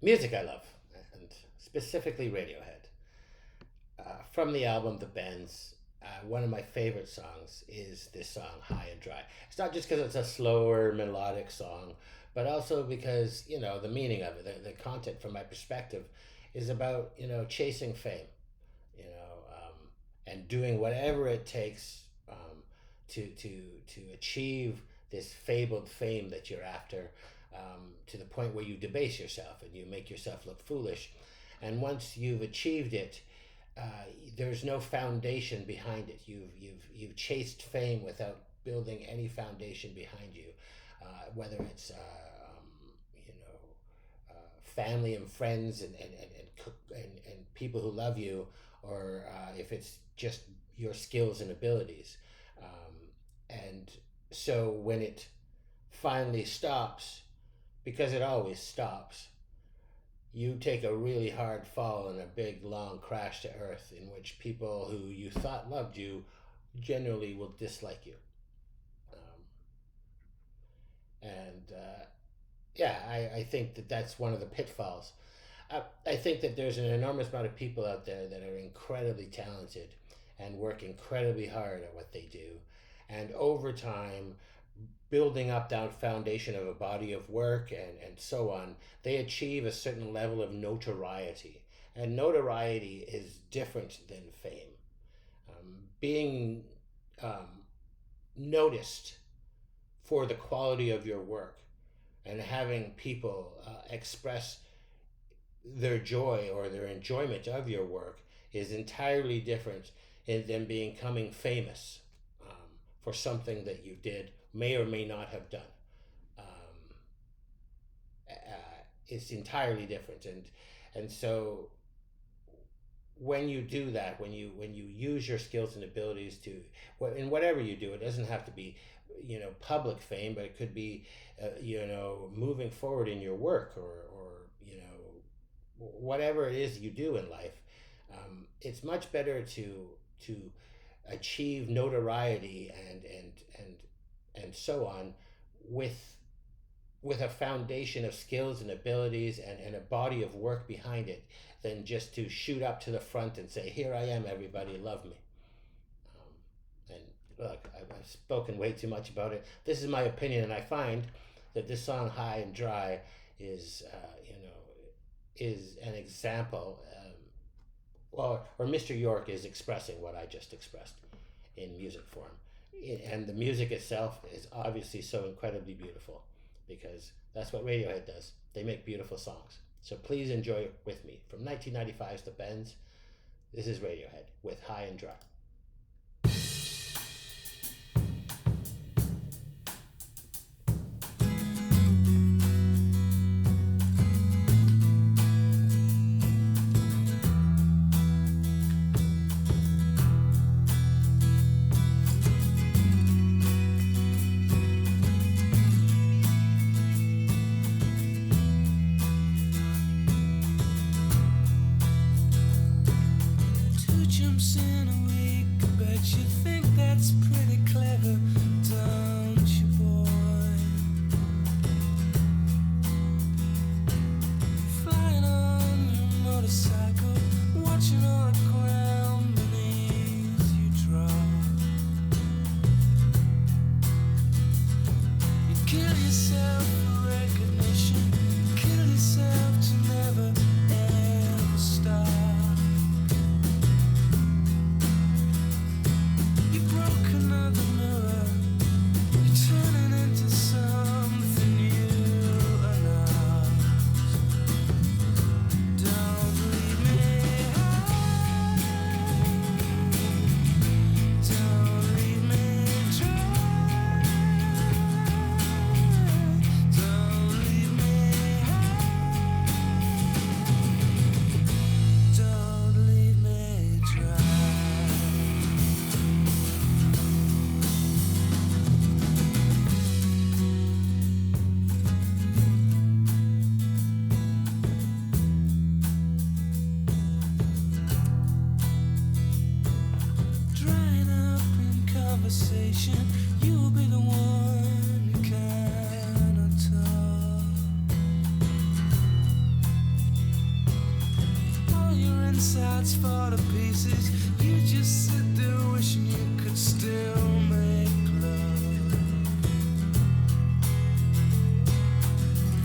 music I love, and specifically Radiohead. From the album The Bends, one of my favorite songs is this song, High and Dry. It's not just because it's a slower melodic song, but also because, the meaning of it, the content from my perspective is about, chasing fame, and doing whatever it takes to achieve this fabled fame that you're after, to the point where you debase yourself and you make yourself look foolish. And once you've achieved it, uh, there's no foundation behind it. You've chased fame without building any foundation behind you, whether it's family and friends and people who love you, or if it's just your skills and abilities. And so when it finally stops, because it always stops, you take a really hard fall and a big long crash to earth, in which people who you thought loved you generally will dislike you. Um, and Yeah, I think that that's one of the pitfalls. I think that there's an enormous amount of people out there that are incredibly talented and work incredibly hard at what they do. And over time, building up that foundation of a body of work and so on, they achieve a certain level of notoriety. And notoriety is different than fame. Being um, noticed for the quality of your work and having people express their joy or their enjoyment of your work is entirely different than becoming famous for something that you did, may or may not have done. Um, it's entirely different, and so when you do that, when you use your skills and abilities to, in whatever you do, it doesn't have to be, public fame, but it could be, moving forward in your work, or whatever it is you do in life. It's much better to achieve notoriety and so on with a foundation of skills and abilities and a body of work behind it, than just to shoot up to the front and say, "Here I am, everybody, love me." And look, I've spoken way too much about it. This is my opinion, and I find that this song, "High and Dry," is is an example. Or Mr. York is expressing what I just expressed in music form. And the music itself is obviously so incredibly beautiful, because that's what Radiohead does. They make beautiful songs. So please enjoy it with me. From 1995's The Bends, this is Radiohead with "High and Dry." Two jumps in a way insides fall to pieces. You just sit there wishing you could still make love.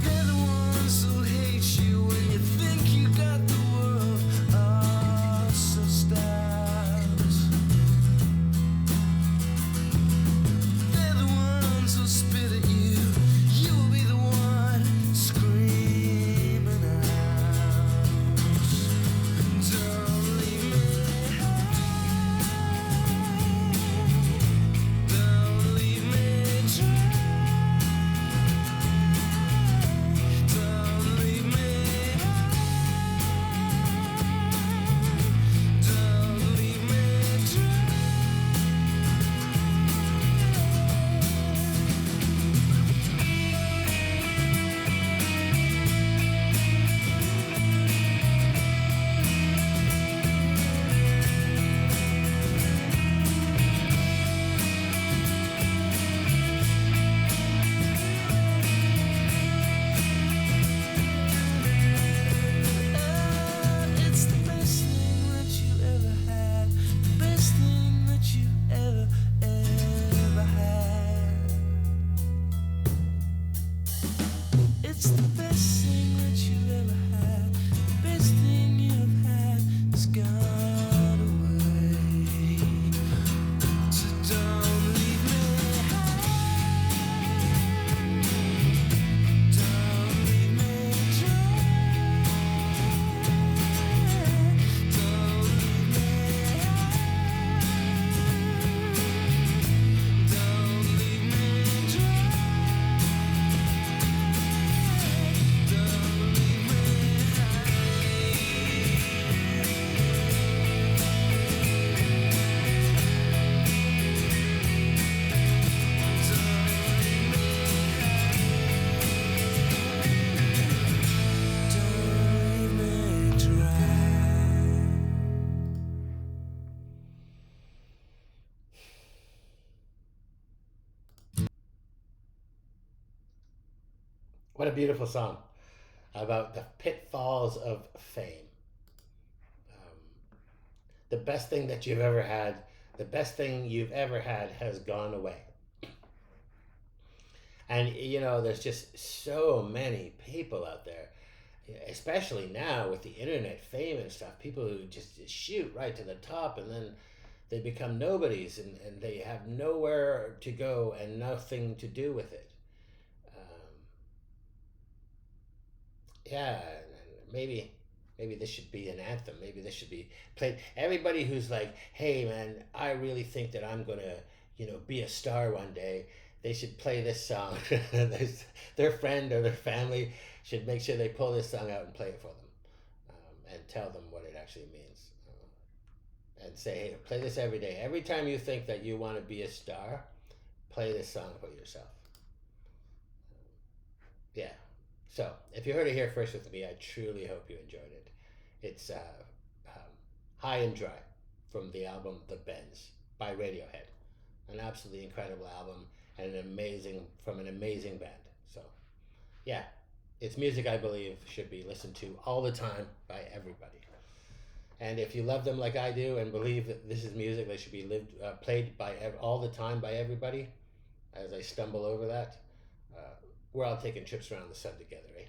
They're the ones who hate you when you think you got the world. Oh, so stars. They're the ones who spit at you. You will be the one screaming out. Don't leave me. Don't leave me dry. Don't leave me. Don't leave me dry. It's the best thing that you ever had. The best thing that you ever had. It's the best thing that you ever had. The best thing you've had has gone away. So don't leave me. Don't leave me dry. Don't leave me. Don't leave me dry. Don't leave me dry. What a beautiful song about the pitfalls of fame. Um, the best thing that you've ever had, the best thing you've ever had has gone away. And you know, there's just so many people out there, especially now with the internet fame and stuff, people who just shoot right to the top and then they become nobodies and they have nowhere to go and nothing to do with it. Um, yeah, and maybe this should be an anthem. Maybe this should be played. Everybody who's like, hey man, I really think that I'm gonna, be a star one day. They should play this song. Their friend or their family should make sure they pull this song out and play it for them, and tell them what it actually means. And say, hey, play this every day. Every time you think that you want to be a star, play this song for yourself. Yeah. So, if you heard it here first with me, I truly hope you enjoyed it. It's High and Dry from the album The Bends by Radiohead. An absolutely incredible album and from an amazing band. So, yeah, it's music I believe should be listened to all the time by everybody. And if you love them like I do and believe that this is music that should be played by all the time by everybody, as I stumble over that, we're all taking trips around the sun together, eh?